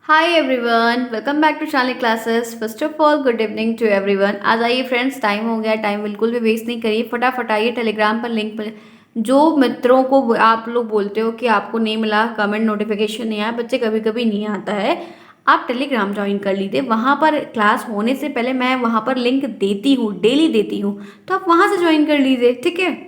Hi everyone, welcome back to Shalini Classes. First of all good evening to everyone. आज आइए friends, time हो गया, time बिल्कुल भी वेस्ट नहीं करिए, फटाफट आइए टेलीग्राम पर लिंक पर। जो मित्रों को आप लोग बोलते हो कि आपको नहीं मिला, कमेंट नोटिफिकेशन नहीं आया, बच्चे कभी कभी नहीं आता है, आप टेलीग्राम ज्वाइन कर लीजिए। वहाँ पर क्लास होने से पहले मैं वहाँ पर लिंक देती हूँ, डेली देती हूँ, तो आप वहाँ से ज्वाइन कर लीजिए, ठीक है।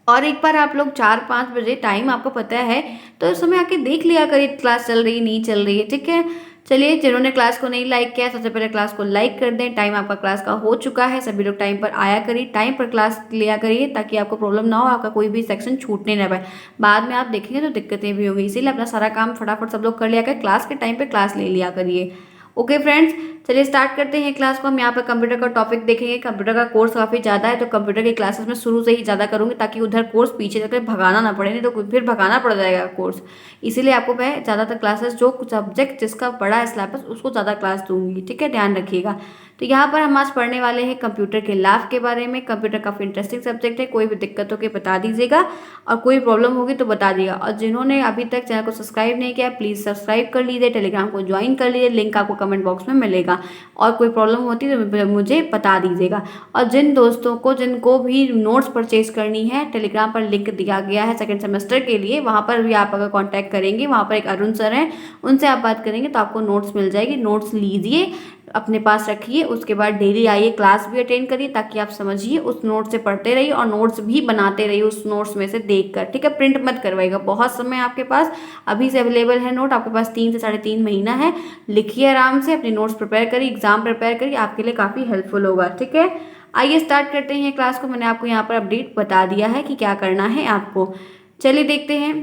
और एक बार आप लोग 4-5 बजे टाइम आपको पता है तो उस समय आके देख लिया करिए क्लास चल रही नहीं चल रही है, ठीक है। चलिए, जिन्होंने क्लास को नहीं लाइक किया सबसे पहले क्लास को लाइक कर दें। टाइम आपका क्लास का हो चुका है, सभी लोग टाइम पर आया करिए, टाइम पर क्लास लिया करिए ताकि आपको प्रॉब्लम ना हो, आपका कोई भी सेक्शन छूटने ना पाए। बाद में आप देखेंगे तो दिक्कतें भी होंगी, इसीलिए अपना सारा काम फटाफट सब लोग कर लिया करिए, क्लास के टाइम पे क्लास ले लिया करिए। ओके फ्रेंड्स, चलिए स्टार्ट करते हैं क्लास को। हम यहाँ पर कंप्यूटर का टॉपिक देखेंगे। कंप्यूटर का कोर्स काफ़ी ज़्यादा है तो कंप्यूटर की क्लासेस में शुरू से ही ज़्यादा करूँगी ताकि उधर कोर्स पीछे जाकर भगाना ना पड़े, नहीं तो फिर भगाना पड़ जाएगा कोर्स। इसीलिए आपको मैं ज़्यादातर क्लासेस जो सब्जेक्ट जिसका बड़ा है सिलेबस उसको ज़्यादा क्लास दूंगी, ठीक है, ध्यान रखिएगा। तो यहाँ पर हम आज पढ़ने वाले हैं कंप्यूटर के लैब के बारे में। कंप्यूटर काफ़ी इंटरेस्टिंग सब्जेक्ट है, कोई भी दिक्कत हो के बता दीजिएगा और कोई प्रॉब्लम होगी तो बता दिएगा। और जिन्होंने अभी तक चैनल को सब्सक्राइब नहीं किया प्लीज़ सब्सक्राइब कर लीजिए, टेलीग्राम को ज्वाइन कर लीजिए, लिंक आपको कमेंट बॉक्स में मिलेगा। और कोई प्रॉब्लम होती है तो मुझे बता दीजिएगा। और जिन दोस्तों को जिनको भी नोट्स परचेज करनी है, टेलीग्राम पर लिंक दिया गया है सेकंड सेमेस्टर के लिए, वहाँ पर भी आप अगर कांटेक्ट करेंगे, वहाँ पर एक अरुण सर हैं, उनसे आप बात करेंगे तो आपको नोट्स मिल जाएगी। नोट्स लीजिए, अपने पास रखिए, उसके बाद डेली आइए, क्लास भी अटेंड करिए ताकि आप समझिए, उस नोट से पढ़ते रहिए और नोट्स भी बनाते रहिए उस नोट्स में से देखकर, ठीक है। प्रिंट मत करवाइएगा, बहुत समय आपके पास अभी से अवेलेबल है नोट, आपके पास 3 से 3.5 महीना है। लिखिए आराम से, अपने नोट्स प्रिपेयर करिए, एग्जाम प्रिपेयर करिए, आपके लिए काफ़ी हेल्पफुल होगा, ठीक है। आइए स्टार्ट करते हैं क्लास को। मैंने आपको यहाँ पर अपडेट बता दिया है कि क्या करना है आपको। चलिए देखते हैं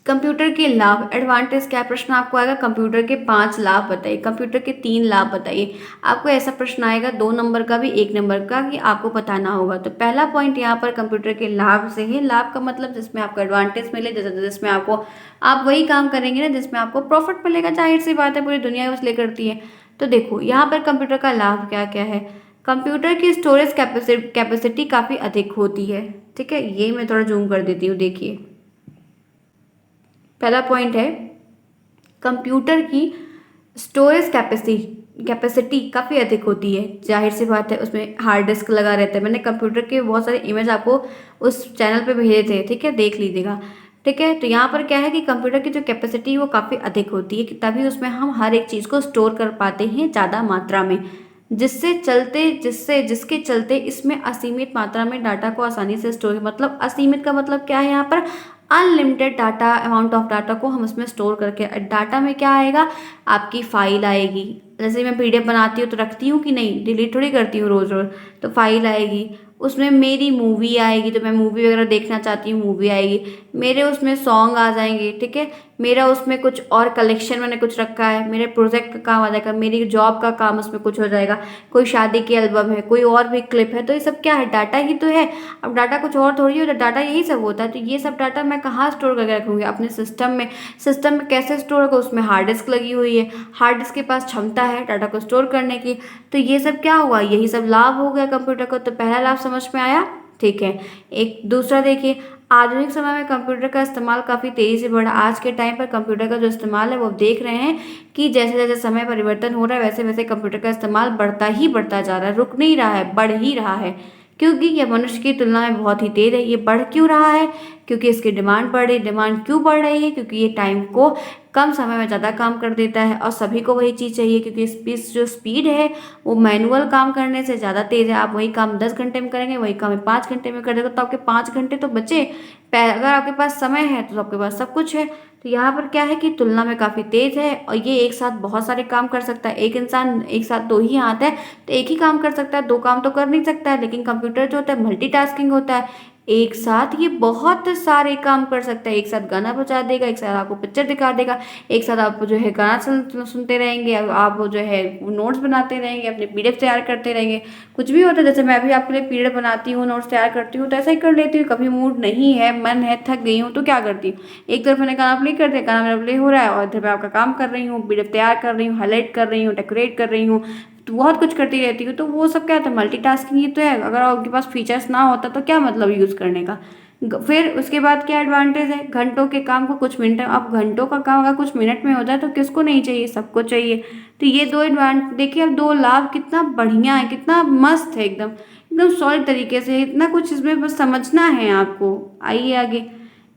कंप्यूटर के लाभ, एडवांटेज। क्या प्रश्न आपको आएगा, कंप्यूटर के 5 लाभ बताइए, कंप्यूटर के 3 लाभ बताइए। आपको ऐसा प्रश्न आएगा 2 नंबर का भी 1 नंबर का कि आपको बताना होगा। तो पहला पॉइंट यहाँ पर कंप्यूटर के लाभ से है। लाभ का मतलब जिसमें आपको एडवांटेज मिले, जिसमें आपको आप वही काम करेंगे ना जिसमें आपको प्रॉफिट मिलेगा। जाहिर सी बात है, पूरी दुनिया इसलिए करती है। तो देखो यहाँ पर कंप्यूटर का लाभ क्या क्या है। कंप्यूटर की स्टोरेज कैपेसिटी काफ़ी अधिक होती है, ठीक है। ये मैं थोड़ा जूम कर देती हूँ, देखिए पहला पॉइंट है कंप्यूटर की स्टोरेज कैपेसिटी काफ़ी अधिक होती है। जाहिर सी बात है, उसमें हार्ड डिस्क लगा रहता है। मैंने कंप्यूटर के बहुत सारे इमेज आपको उस चैनल पे भेजे थे, ठीक है, देख लीजिएगा, ठीक है। तो यहाँ पर क्या है कि कंप्यूटर की जो कैपेसिटी है वो काफ़ी अधिक होती है कि तभी उसमें हम हर एक चीज़ को स्टोर कर पाते हैं ज़्यादा मात्रा में, जिसके चलते इसमें असीमित मात्रा में डाटा को आसानी से स्टोर, मतलब असीमित का मतलब क्या है यहाँ पर, unlimited data, amount of data को हम इसमें स्टोर करके, डाटा में क्या आएगा, आपकी फाइल आएगी। जैसे मैं पीडीएफ बनाती हूँ तो रखती हूँ कि नहीं, डिलीट थोड़ी करती हूँ रोज रोज, तो फाइल आएगी। उसमें मेरी मूवी आएगी, तो मैं मूवी वगैरह देखना चाहती हूँ, मूवी आएगी। मेरे उसमें सॉन्ग आ जाएंगे, ठीक है। मेरा उसमें कुछ और कलेक्शन मैंने कुछ रखा है, मेरे प्रोजेक्ट का काम आ जाएगा, मेरी जॉब का काम उसमें कुछ हो जाएगा, कोई शादी की एल्बम है, कोई और भी क्लिप है, तो ये सब क्या है, डाटा ही तो है। अब डाटा कुछ और थोड़ी होता है, डाटा यही सब होता है। तो ये सब डाटा मैं कहाँ स्टोर करके रखूँगी, अपने सिस्टम में। सिस्टम में कैसे स्टोर होगा, उसमें हार्ड डिस्क लगी हुई है, हार्ड डिस्क के पास क्षमता है डाटा को स्टोर करने की। तो ये सब क्या हुआ, यही सब लाभ हो गया कंप्यूटर को। तो पहला लाभ समझ में आया, ठीक है। एक दूसरा देखिए, आधुनिक समय में कंप्यूटर का इस्तेमाल काफ़ी तेज़ी से बढ़ा। आज के टाइम पर कंप्यूटर का जो इस्तेमाल है वो देख रहे हैं कि जैसे जैसे समय परिवर्तन हो रहा है वैसे वैसे कंप्यूटर का इस्तेमाल बढ़ता ही बढ़ता जा रहा है, रुक नहीं रहा है, बढ़ ही रहा है। क्योंकि यह मनुष्य की तुलना में बहुत ही तेज़ है। ये बढ़ क्यों रहा है, क्योंकि इसकी डिमांड बढ़ रही है। डिमांड क्यों बढ़ रही है, क्योंकि ये टाइम को कम समय में ज़्यादा काम कर देता है और सभी को वही चीज़ चाहिए। क्योंकि जो स्पीड है वो मैनुअल काम करने से ज़्यादा तेज़ है। आप वही काम 10 घंटे में करेंगे, वही काम 5 घंटे में कर देगा, तो आपके 5 घंटे तो बचे। अगर आपके पास समय है तो आपके पास सब कुछ है। तो यहाँ पर क्या है कि तुलना में काफ़ी तेज़ है और ये एक साथ बहुत सारे काम कर सकता है। एक इंसान एक साथ 2 ही हाथ है तो एक ही काम कर सकता है, 2 काम तो कर नहीं सकता है। लेकिन कंप्यूटर जो होता है मल्टीटास्किंग होता है, एक साथ ये बहुत सारे काम कर सकता है। एक साथ गाना बजा देगा, एक साथ आपको पिक्चर दिखा देगा, एक साथ आप जो है गाना सुनते रहेंगे, आप जो है नोट्स बनाते रहेंगे, अपने पीडीएफ तैयार करते रहेंगे। कुछ भी होता है, जैसे मैं भी आपके लिए पीडीएफ बनाती हूँ, नोट्स तैयार करती हूँ, तो ऐसा ही कर लेती हूँ। कभी मूड नहीं है, मन है, थक गई हूँ तो क्या करती हूँ, एक तरफ मैंने गाना प्ले कर दिया, गाना मेरा प्ले हो रहा है और इधर मैं आपका काम कर रही हूँ, पीडीएफ तैयार कर रही हूँ, हाईलाइट कर रही हूँ, डेकोरेट कर रही हूँ, तो बहुत कुछ करती रहती हूँ। तो वो सब क्या होता है, मल्टीटास्किंग ही तो है। अगर आपके पास फीचर्स ना होता तो क्या मतलब यूज़ करने का। फिर उसके बाद क्या एडवांटेज है, घंटों के काम को कुछ मिनट, अब घंटों का काम अगर कुछ मिनट में होता है तो किसको नहीं चाहिए, सबको चाहिए। तो ये दो एडवांटेज देखिए, अब दो लाभ कितना बढ़िया है, कितना मस्त है, एकदम एकदम सॉलिड तरीके से, इतना कुछ इसमें बस समझना है आपको। आइए आगे।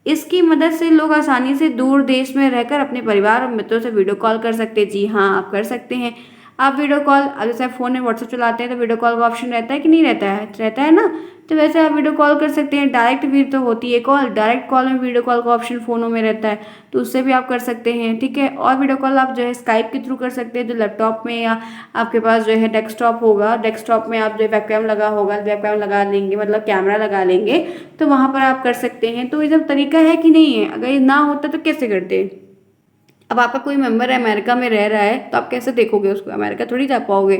इसकी मदद से लोग आसानी से दूर देश में रहकर अपने परिवार और मित्रों से वीडियो कॉल कर सकते हैं। जी हाँ, आप कर सकते हैं। आप वीडियो कॉल, अब जैसे आप फ़ोन में व्हाट्सएप चलाते हैं तो वीडियो कॉल का ऑप्शन रहता है कि नहीं रहता है, रहता है ना। तो वैसे आप वीडियो कॉल कर सकते हैं। डायरेक्ट भी तो होती है कॉल, डायरेक्ट कॉल में वीडियो कॉल का ऑप्शन फ़ोनों में रहता है, तो उससे भी आप कर सकते हैं, ठीक है। और वीडियो कॉल आप जो है स्काइप के थ्रू कर सकते हैं, जो लैपटॉप में या आपके पास जो है डेस्कटॉप होगा, डेस्कटॉप में आप जो वेबकैम लगा होगा, वेबकैम लगा लेंगे, मतलब कैमरा लगा लेंगे, तो वहाँ पर आप कर सकते हैं। तो ये सब तरीका है कि नहीं है, अगर ये ना होता तो कैसे करते। अब आपका कोई मेंबर अमेरिका में रह रहा है तो आप कैसे देखोगे उसको, अमेरिका थोड़ी जा पाओगे।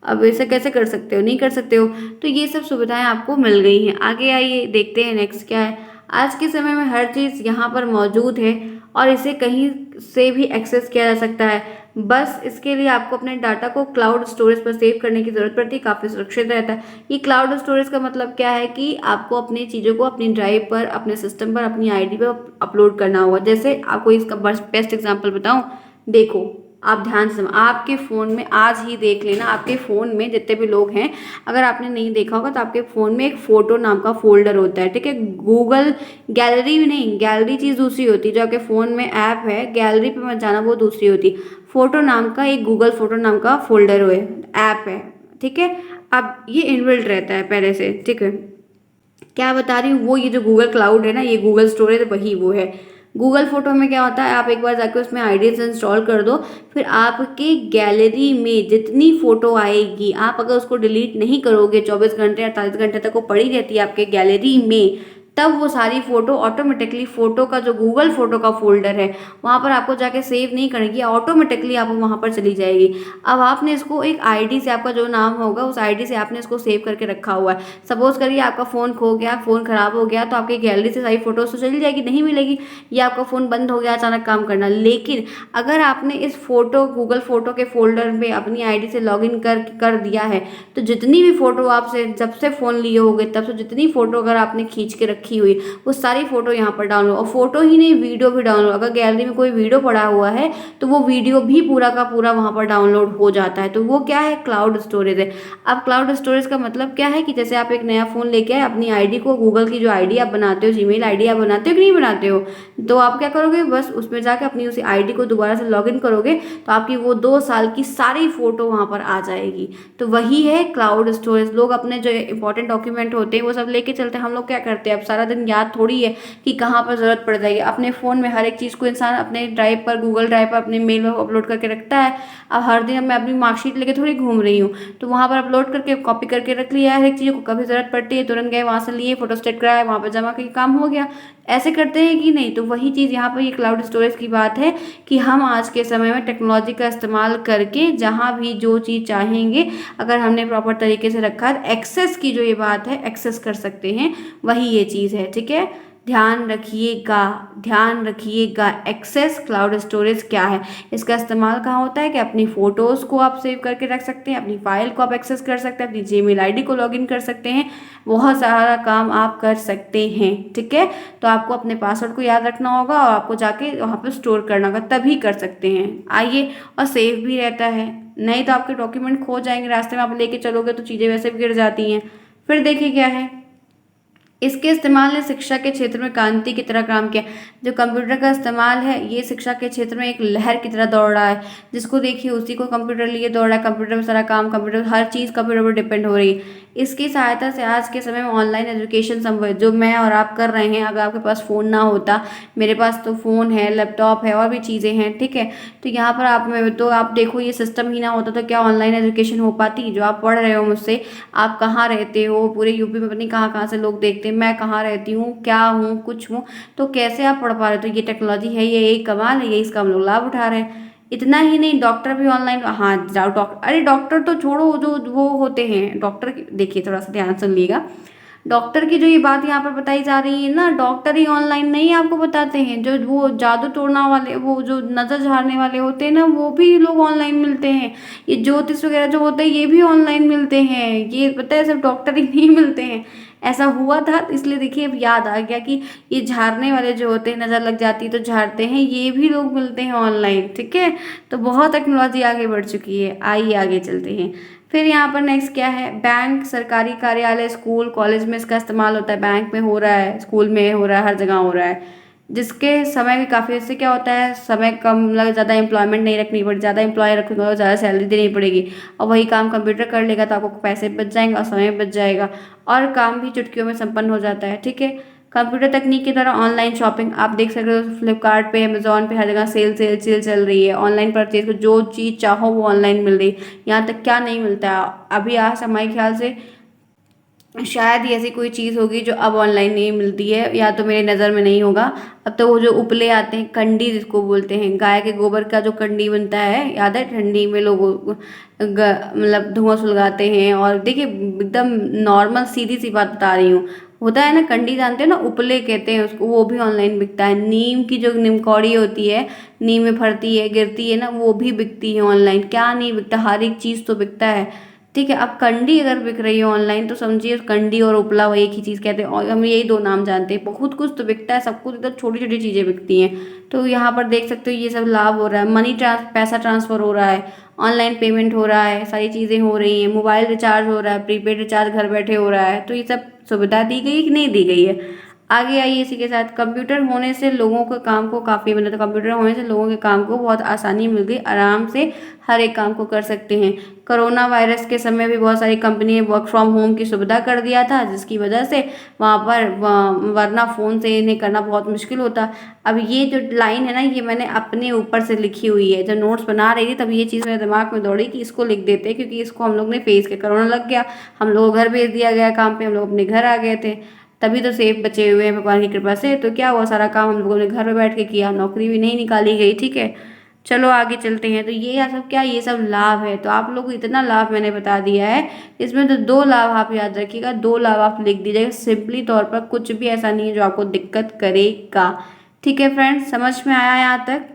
अब ऐसे कैसे कर सकते हो, नहीं कर सकते हो। तो ये सब सुविधाएं आपको मिल गई हैं। आगे आइए देखते हैं नेक्स्ट क्या है। आज के समय में हर चीज़ यहाँ पर मौजूद है और इसे कहीं से भी एक्सेस किया जा सकता है। बस इसके लिए आपको अपने डाटा को क्लाउड स्टोरेज पर सेव करने की ज़रूरत पड़ती है, काफ़ी सुरक्षित रहता है। ये क्लाउड स्टोरेज का मतलब क्या है कि आपको अपनी चीज़ों को अपनी ड्राइव पर, अपने सिस्टम पर, अपनी आईडी पर अपलोड करना होगा। जैसे आपको इसका बेस्ट एग्जांपल बताऊं, देखो आप ध्यान से आपके फ़ोन में आज ही देख लेना, आपके फ़ोन में जितने भी लोग हैं, अगर आपने नहीं देखा होगा तो आपके फ़ोन में एक फ़ोटो नाम का फोल्डर होता है, ठीक है। गूगल गैलरी भी नहीं, गैलरी चीज़ दूसरी होती है, जो आपके फ़ोन में ऐप है, गैलरी पे मत जाना, वो दूसरी होती है। फोटो नाम का एक गूगल फोटो नाम का फोल्डर है, ऐप है, ठीक है। अब ये इनबिल्ट रहता है पहले से, ठीक है। क्या बता रही हूँ, वो ये जो गूगल क्लाउड है ना, ये गूगल स्टोरेज वही वो है। गूगल फोटो में क्या होता है, आप एक बार जाके उसमें आईडीज इंस्टॉल कर दो, फिर आपकी गैलरी में जितनी फोटो आएगी, आप अगर उसको डिलीट नहीं करोगे 24 घंटे 48 घंटे तक वो पड़ी रहती है आपके गैलरी में, तब वो सारी फोटो ऑटोमेटिकली फोटो का जो गूगल फोटो का फोल्डर है वहाँ पर आपको जाके सेव नहीं करेगी, ऑटोमेटिकली आप वहाँ पर चली जाएगी। अब आपने इसको एक आईडी से, आपका जो नाम होगा उस आईडी से आपने इसको सेव करके रखा हुआ है। सपोज करिए आपका फ़ोन खो गया, फ़ोन खराब हो गया, तो आपकी गैलरी से सारी फोटोज तो चली जाएगी, नहीं मिलेगी, या आपका फ़ोन बंद हो गया अचानक काम करना। लेकिन अगर आपने इस फोटो गूगल फोटो के फोल्डर में अपनी आईडी से लॉगिन कर दिया है, तो जितनी भी फोटो आपसे जब से फ़ोन लिए होगे तब से जितनी फोटो अगर आपने खींच के रखी हुई, वो सारी फोटो यहाँ पर डाउनलोड, और फोटो ही नहीं वीडियो भी डाउनलोड, अगर गैलरी में कोई वीडियो पड़ा हुआ है तो वो वीडियो भी पूरा का पूरा वहाँ पर डाउनलोड हो जाता है। तो वो क्या है, क्लाउड स्टोरेज है। अब क्लाउड स्टोरेज का मतलब क्या है कि जैसे आप एक नया फ़ोन लेके आए, अपनी आईडी को, गूगल की जो आईडी आप बनाते हो, जीमेल आईडी आप बनाते हो कि नहीं बनाते हो, तो आप क्या करोगे, बस उसमें जाके अपनी उसी आईडी को दोबारा से लॉगिन करोगे तो आपकी वो 2 साल की सारी फोटो वहाँ पर आ जाएगी। तो वही है क्लाउड स्टोरेज। लोग अपने जो इंपॉर्टेंट डॉक्यूमेंट होते हैं वो सब लेके चलते हैं, हम लोग क्या करते हैं, अब सारा दिन याद थोड़ी है कि कहाँ पर ज़रूरत पड़ जाएगी। अपने फ़ोन में हर एक चीज़ को इंसान अपने ड्राइव पर, गूगल ड्राइव पर, अपने मेल में अपलोड करके रखता है। अब हर दिन मैं अपनी मार्कशीट लेके थोड़ी घूम रही हूँ, तो वहाँ पर अपलोड करके कॉपी करके रख लिया है, हर एक चीज़ को कभी ज़रूरत पड़ती है तुरंत गए वहाँ से लिए, फोटो स्टेट कराया, वहाँ पर जमा करके काम हो गया। ऐसे करते हैं कि नहीं, तो वही चीज़ यहाँ पर ये क्लाउड स्टोरेज की बात है कि हम आज के समय में टेक्नोलॉजी का इस्तेमाल करके जहाँ भी जो चीज़ चाहेंगे, अगर हमने प्रॉपर तरीके से रखा है, एक्सेस की जो ये बात है, एक्सेस कर सकते हैं, वही ये चीज़ है, ठीक है। ध्यान रखिएगा, ध्यान रखिएगा, एक्सेस क्लाउड स्टोरेज क्या है, इसका इस्तेमाल कहाँ होता है कि अपनी फ़ोटोज़ को आप सेव करके रख सकते हैं, अपनी फाइल को आप एक्सेस कर सकते हैं, अपनी जीमेल आईडी को लॉगिन कर सकते हैं, बहुत सारा काम आप कर सकते हैं, ठीक है। तो आपको अपने पासवर्ड को याद रखना होगा और आपको जाके वहाँ पर स्टोर करना होगा, तभी कर सकते हैं। आइए, और सेव भी रहता है, नहीं तो आपके डॉक्यूमेंट खो जाएंगे, रास्ते में आप लेके चलोगे तो चीज़ें वैसे भी गिर जाती हैं। फिर देखिए क्या है, इसके इस्तेमाल ने शिक्षा के क्षेत्र में क्रांति की तरह काम किया। जो कंप्यूटर का इस्तेमाल है ये शिक्षा के क्षेत्र में एक लहर की तरह दौड़ रहा है, जिसको देखिए उसी को कंप्यूटर लिए दौड़ रहा है, कंप्यूटर में सारा काम, कंप्यूटर, हर चीज़ कंप्यूटर पर डिपेंड हो रही है। इसकी सहायता से आज के समय में ऑनलाइन एजुकेशन संभव है, जो मैं और आप कर रहे हैं। अगर आपके पास फ़ोन ना होता, मेरे पास तो फ़ोन है, लैपटॉप है और भी चीज़ें हैं, ठीक है। तो यहाँ पर आप में तो आप देखो, ये सिस्टम ही ना होता तो क्या ऑनलाइन एजुकेशन हो पाती। जो आप पढ़ रहे हो मुझसे, आप कहाँ रहते हो, पूरे यूपी में पता नहीं कहाँ कहाँ से लोग देखते हैं, मैं कहाँ रहती हूँ, क्या हूँ, कुछ हूँ, तो कैसे आप पढ़ पा रहे हो। तो ये टेक्नोलॉजी है, ये यही कमाल है, यही इसका हम लोग लाभ उठा रहे हैं। इतना ही नहीं, डॉक्टर भी ऑनलाइन, हाँ जाओ डॉक्टर, अरे डॉक्टर तो छोड़ो, जो वो होते हैं डॉक्टर, देखिए थोड़ा सा ध्यान सुन लीजिएगा। डॉक्टर की जो ये बात यहाँ पर बताई जा रही है ना, डॉक्टर ही ऑनलाइन नहीं आपको बताते हैं, जो वो जादू टोना वाले, वो जो नजर झाड़ने वाले होते हैं ना, वो भी लोग ऑनलाइन मिलते हैं। ये ज्योतिष वगैरह जो होते हैं ये भी ऑनलाइन मिलते हैं, ये पता है, सिर्फ डॉक्टर ही नहीं मिलते हैं, ऐसा हुआ था, तो इसलिए देखिए अब याद आ गया कि ये झाड़ने वाले जो होते हैं, नज़र लग जाती है तो झाड़ते हैं, ये भी लोग मिलते हैं ऑनलाइन। ठीक है, तो बहुत टेक्नोलॉजी आगे बढ़ चुकी है। आइए आगे चलते हैं। फिर यहाँ पर नेक्स्ट क्या है, बैंक, सरकारी कार्यालय, स्कूल कॉलेज में इसका इस्तेमाल होता है। बैंक में हो रहा है, स्कूल में हो रहा है, हर जगह हो रहा है। जिसके समय भी काफ़ी, इससे क्या होता है, समय कम लग, ज़्यादा एम्प्लॉयमेंट नहीं रखनी पड़ती, ज़्यादा एम्प्लॉय रखोगे तो ज़्यादा सैलरी देनी पड़ेगी, और वही काम कंप्यूटर कर लेगा तो आपको पैसे बच जाएंगे और समय बच जाएगा, और काम भी चुटकियों में संपन्न हो जाता है। ठीक है, कंप्यूटर तकनीक के द्वारा ऑनलाइन शॉपिंग आप देख सकते हो, फ्लिपकार्ट पे, अमेजोन पे, हर जगह सेल सेल सेल चल रही है। ऑनलाइन परचेज को जो चीज़ चाहो वो ऑनलाइन मिल रही है। यहाँ तक क्या नहीं मिलता है अभी, आज हमारे ख्याल से शायद ही ऐसी कोई चीज़ होगी जो अब ऑनलाइन नहीं मिलती है, या तो मेरी नज़र में नहीं होगा। अब तो वो जो उपले आते हैं, कंडी जिसको बोलते हैं, गाय के गोबर का जो कंडी बनता है, याद है, ठंडी में लोग मतलब धुआं सुलगाते हैं। और देखिए एकदम नॉर्मल सीधी सी बात बता रही हूँ, होता है ना कंडी, जानते हो ना, उपले कहते हैं उसको, वो भी ऑनलाइन बिकता है। नीम की जो नीम कौड़ी होती है, नीम में फरती है, गिरती है ना, वो भी बिकती है ऑनलाइन। क्या नहीं बिकता, हर एक चीज़ तो बिकता है। ठीक है, अब कंडी अगर बिक रही है ऑनलाइन तो समझिए कंडी और उपला वो एक ही चीज़ कहते हैं, और हम यही दो नाम जानते हैं। बहुत कुछ तो बिकता है, सब कुछ, इधर छोटी छोटी चीज़ें बिकती हैं। तो यहाँ पर देख सकते हो ये सब लाभ हो रहा है। पैसा ट्रांसफ़र हो रहा है, ऑनलाइन पेमेंट हो रहा है, सारी चीज़ें हो रही हैं, मोबाइल रिचार्ज हो रहा है, प्रीपेड रिचार्ज घर बैठे हो रहा है। तो ये सब सुविधा दी गई कि नहीं दी गई है। आगे आइए, इसी के साथ कंप्यूटर होने से लोगों के काम को काफ़ी, मतलब कंप्यूटर होने से लोगों के काम को बहुत आसानी मिल गई, आराम से हर एक काम को कर सकते हैं। कोरोना वायरस के समय भी बहुत सारी कंपनी ने वर्क फ्रॉम होम की सुविधा कर दिया था, जिसकी वजह से वहाँ पर वरना फ़ोन से इन्हें करना बहुत मुश्किल होता। अब ये जो लाइन है ना, ये मैंने अपने ऊपर से लिखी हुई है, जब नोट्स बना रही थी तब ये चीज़ मेरे दिमाग में दौड़ी कि इसको लिख देते हैं, क्योंकि इसको हम लोग ने फेस किया। कोरोना लग गया, हम लोग को घर भेज दिया गया काम पे, हम लोग अपने घर आ गए थे, तभी तो सेफ बचे हुए हैं भगवान की कृपा से। तो क्या हुआ, सारा काम हम लोगों ने घर में बैठ के किया, नौकरी भी नहीं निकाली गई। ठीक है, चलो आगे चलते हैं। तो ये सब क्या, ये सब लाभ है। तो आप लोग को इतना लाभ मैंने बता दिया है, इसमें तो दो लाभ आप याद रखिएगा, दो लाभ आप लिख दीजिएगा सिंपली तौर पर। कुछ भी ऐसा नहीं है जो आपको दिक्कत करेगा। ठीक है फ्रेंड्स, समझ में आया यहाँ तक?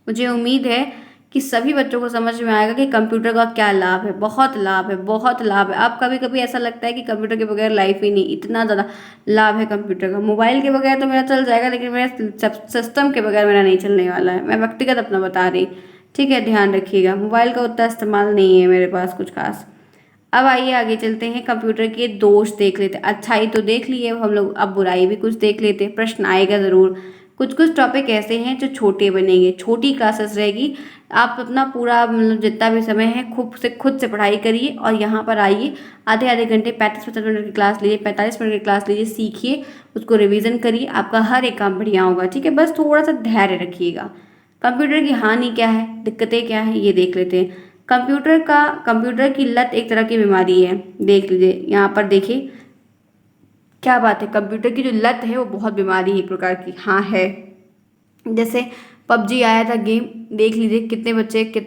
मुझे उम्मीद है कि सभी बच्चों को समझ में आएगा कि कंप्यूटर का क्या लाभ है। बहुत लाभ है, बहुत लाभ है। अब कभी कभी ऐसा लगता है कि कंप्यूटर के बगैर लाइफ ही नहीं, इतना ज़्यादा लाभ है कंप्यूटर का। मोबाइल के बगैर तो मेरा चल जाएगा, लेकिन मेरा सिस्टम के बगैर मेरा नहीं चलने वाला है। मैं व्यक्तिगत अपना बता रही। ठीक है, ध्यान रखिएगा, मोबाइल का उतना इस्तेमाल नहीं है मेरे पास कुछ खास। अब आइए आगे चलते हैं, कंप्यूटर के दोष देख लेते हैं। अच्छाई तो देख लिए हम लोग, अब बुराई भी कुछ देख लेते हैं। प्रश्न आएगा ज़रूर। कुछ कुछ टॉपिक ऐसे हैं जो छोटे बनेंगे, छोटी क्लासेस रहेगी। आप अपना पूरा मतलब जितना भी समय है खुद से पढ़ाई करिए, और यहाँ पर आइए, आधे आधे घंटे 35-50 मिनट की क्लास लीजिए, 45 मिनट की क्लास लीजिए, सीखिए, उसको रिवीजन करिए, आपका हर एक काम बढ़िया होगा। ठीक है, बस थोड़ा सा धैर्य रखिएगा। कंप्यूटर की हानि क्या है, दिक्कतें क्या है, ये देख लेते हैं। कंप्यूटर की लत एक तरह की बीमारी है। देख लीजिए यहाँ पर, देखिए क्या बात है, कंप्यूटर की जो लत है वो बहुत बीमारी है एक प्रकार की। हाँ है, जैसे पबजी आया था गेम, देख लीजिए कितने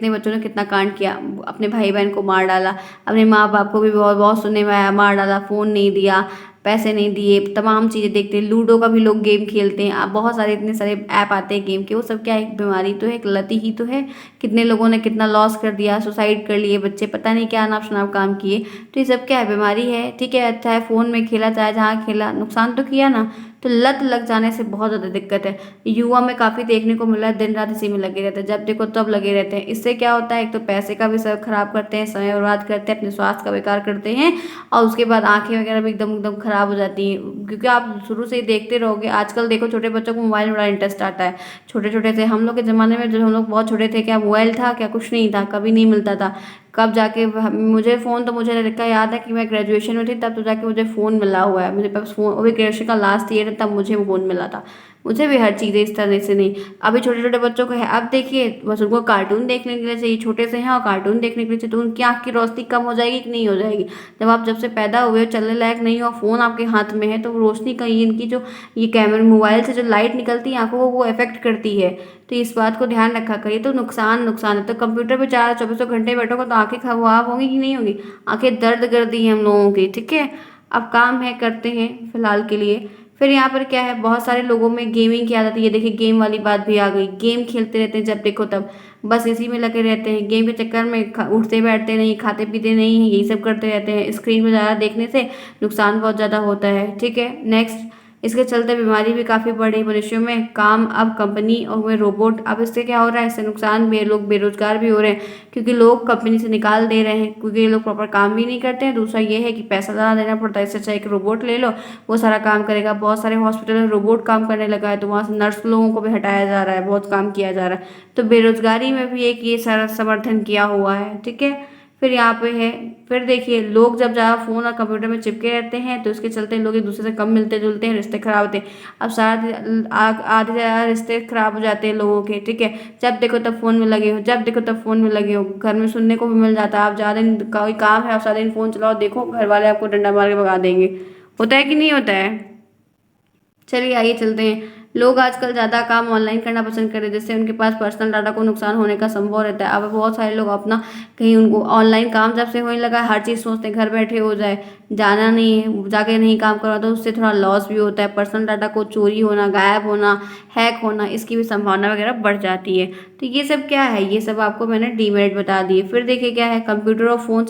बच्चों ने कितना कांड किया, अपने भाई बहन को मार डाला, अपने माँ बाप को भी बहुत बहुत सुनने में आया, मार डाला, फ़ोन नहीं दिया, पैसे नहीं दिए, तमाम चीज़ें देखते हैं। लूडो का भी लोग गेम खेलते हैं। अब बहुत सारे इतने सारे ऐप आते हैं गेम के, वो सब क्या है, एक बीमारी तो है, एक लती ही तो है। कितने लोगों ने कितना लॉस कर दिया, सुसाइड कर लिए बच्चे, पता नहीं क्या अनाप शनाप काम किए। तो ये सब क्या है, बीमारी है। ठीक है, चाहे फ़ोन में खेला, चाहे जहाँ खेला, नुकसान तो किया ना। तो लत लग जाने से बहुत ज़्यादा दिक्कत है। युवा में काफ़ी देखने को मिल रहा है, दिन रात इसी में लगे रहते हैं, जब देखो तब लगे रहते हैं। इससे क्या होता है, एक तो पैसे का भी सब खराब करते हैं, समय बर्बाद करते हैं, अपने स्वास्थ्य का बेकार करते हैं, और उसके बाद आंखें वगैरह भी एकदम एकदम खराब हो जाती हैं। क्योंकि आप शुरू से ही देखते रहोगे, आजकल देखो छोटे बच्चों को मोबाइल में बड़ा इंटरेस्ट आता है। छोटे छोटे से हम लोग के ज़माने में, जब हम लोग बहुत छोटे थे, क्या मोबाइल था, क्या कुछ नहीं था, कभी नहीं मिलता था। कब जाके मुझे फ़ोन, तो मुझे का याद है कि मैं ग्रेजुएशन में थी, तब तो जाके मुझे फ़ोन मिला हुआ है। मुझे पास फ़ोन, वो भी ग्रेजुएशन का लास्ट ईयर है, तब मुझे फ़ोन मिला था। मुझे भी हर चीज़ें इस तरह से नहीं। अभी छोटे छोटे बच्चों को है, अब देखिए बस उनको कार्टून देखने के लिए चाहिए, छोटे से हैं और कार्टून देखने के लिए चाहिए, तो उनकी आँख की रोशनी कम हो जाएगी कि नहीं हो जाएगी। जब से पैदा हुए हो, चलने लायक नहीं हो, फ़ोन आपके हाथ में है, तो रोशनी का इनकी जो ये कैमरे मोबाइल से जो लाइट निकलती है आँखों को, वो इफेक्ट करती है। तो इस बात को ध्यान रखा करिए। तो नुकसान है। तो कंप्यूटर पे 24 घंटे बैठोगे तो आंखें खराब होंगी कि नहीं होगी, आंखें दर्द कर दी हैं हम लोगों की। ठीक है, अब काम है, करते हैं फिलहाल के लिए। फिर यहाँ पर क्या है, बहुत सारे लोगों में गेमिंग की आदत है। ये देखिए गेम वाली बात भी आ गई, गेम खेलते रहते हैं जब देखो तब, बस इसी में लगे रहते हैं। गेम के चक्कर में उठते बैठते नहीं, खाते पीते नहीं हैं, यही सब करते रहते हैं। स्क्रीन में ज़्यादा देखने से नुकसान बहुत ज़्यादा होता है। ठीक है, नेक्स्ट, इसके चलते बीमारी भी काफ़ी बढ़ी मनुष्यों में। काम अब कंपनी और में रोबोट, अब इससे क्या हो रहा है, इससे नुकसान भी है, लोग बेरोजगार भी हो रहे हैं क्योंकि लोग कंपनी से निकाल दे रहे हैं, क्योंकि ये लोग प्रॉपर काम भी नहीं करते हैं। दूसरा ये है कि पैसा ज़्यादा देना पड़ता है, इससे अच्छा एक रोबोट ले लो, वो सारा काम करेगा। बहुत सारे हॉस्पिटल में रोबोट काम करने लगा है, तो वहाँ से नर्स लोगों को भी हटाया जा रहा है, बहुत काम किया जा रहा है। तो बेरोजगारी में भी एक ये सारा समर्थन किया हुआ है। ठीक है, फिर यहाँ पे है, फिर देखिए लोग जब ज़्यादा फ़ोन और कंप्यूटर में चिपके रहते हैं तो इसके चलते लोग एक दूसरे से कम मिलते जुलते हैं, रिश्ते खराब होते हैं। अब आधे से ज़्यादा रिश्ते खराब हो जाते हैं लोगों के। ठीक है, जब देखो तब फ़ोन में लगे हो, जब देखो तब फ़ोन में लगे हो। घर में सुनने को भी मिल जाता है, आप ज़्यादा दिन कोई काम है, आप सारा दिन फ़ोन चलाओ, देखो घर वाले आपको डंडा मार के भगा देंगे। होता है कि नहीं होता है? चलिए आइए चलते हैं। लोग आजकल ज़्यादा काम ऑनलाइन करना पसंद कर रहे हैं, जिससे उनके पास पर्सनल डाटा को नुकसान होने का संभव रहता है। अब बहुत सारे लोग अपना कहीं उनको ऑनलाइन काम जब से होने लगा है, हर चीज़ सोचते हैं घर बैठे हो जाए, जाना नहीं है, जाके नहीं काम करवा, तो उससे थोड़ा लॉस भी होता है। पर्सनल डाटा को चोरी होना, गायब होना, हैक होना, इसकी भी संभावना वगैरह बढ़ जाती है। तो ये सब क्या है, ये सब आपको मैंने डीमेरिट बता दिए। फिर देखिए क्या है, कंप्यूटर और फ़ोन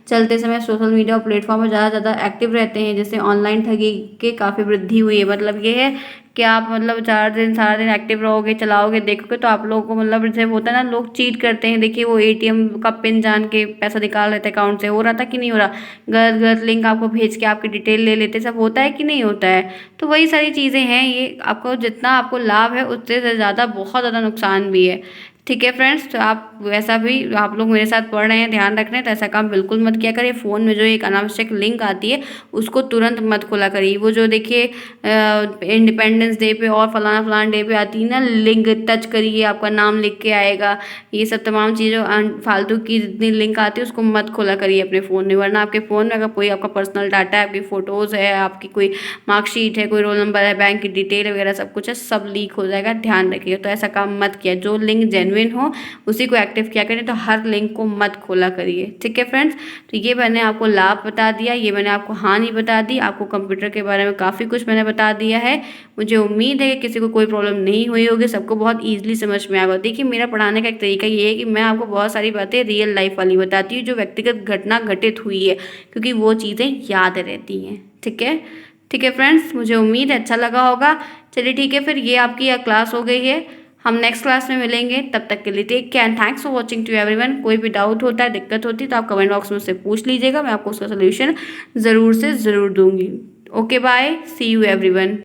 चलते समय सोशल मीडिया और प्लेटफॉर्म में ज़्यादा एक्टिव रहते हैं, जिससे ऑनलाइन ठगी के काफ़ी वृद्धि हुई है। मतलब ये है कि आप मतलब 4 दिन सारा दिन एक्टिव रहोगे, चलाओगे, देखोगे, तो आप लोगों को मतलब जैसे होता है ना, लोग चीट करते हैं। देखिए वो एटीएम का पिन जान के पैसा निकाल लेते हैं अकाउंट से, हो रहा था कि नहीं हो रहा, गलत गलत लिंक आपको भेज के आपकी डिटेल ले लेते, सब होता है कि नहीं होता है। तो वही सारी चीज़ें हैं, ये आपको जितना आपको लाभ है उससे ज़्यादा बहुत ज़्यादा नुकसान भी है। ठीक है फ्रेंड्स, तो आप वैसा भी, आप लोग मेरे साथ पढ़ रहे हैं, ध्यान रख रहे हैं, तो ऐसा काम बिल्कुल मत किया करिए। फ़ोन में जो एक अनावश्यक लिंक आती है उसको तुरंत मत खोला करिए। वो जो देखिए इंडिपेंडेंस डे पे और फलाना फलाना डे पे आती है ना लिंक, टच करिए आपका नाम लिख के आएगा, ये सब तमाम चीज़ें फालतू की जितनी लिंक आती है उसको मत खोला करिए अपने फ़ोन में। वरना आपके फ़ोन में अगर कोई आपका पर्सनल डाटा है, आपकी फ़ोटोज़ है, आपकी कोई मार्कशीट है, कोई रोल नंबर है, बैंक की डिटेल वगैरह सब कुछ है, सब लीक हो जाएगा, ध्यान रखिए। तो ऐसा काम मत किया, जो लिंक जेन्युइन हो उसी को एक्टिव किया करें, तो हर लिंक को मत खोला करिए। ठीक है फ्रेंड्स, तो ये मैंने आपको लाभ बता दिया, ये मैंने आपको हानि बता दी, आपको कंप्यूटर के बारे में काफ़ी कुछ मैंने बता दिया है। मुझे उम्मीद है कि किसी को कोई प्रॉब्लम नहीं हुई होगी, सबको बहुत ईजिली समझ में आएगा। देखिए मेरा पढ़ाने का एक तरीका ये है कि मैं आपको बहुत सारी बातें रियल लाइफ वाली बताती हूँ, जो व्यक्तिगत घटना घटित हुई है, क्योंकि वो चीज़ें याद रहती हैं। ठीक है, ठीक है फ्रेंड्स, मुझे उम्मीद है अच्छा लगा होगा। चलिए ठीक है, फिर ये आपकी क्लास हो गई है, हम नेक्स्ट क्लास में मिलेंगे। तब तक के लिए take care and thanks for watching to everyone. कोई भी डाउट होता है, दिक्कत होती है, तो आप कमेंट बॉक्स में मुझसे पूछ लीजिएगा, मैं आपको उसका सोल्यूशन ज़रूर से ज़रूर दूंगी। Okay bye, see you everyone.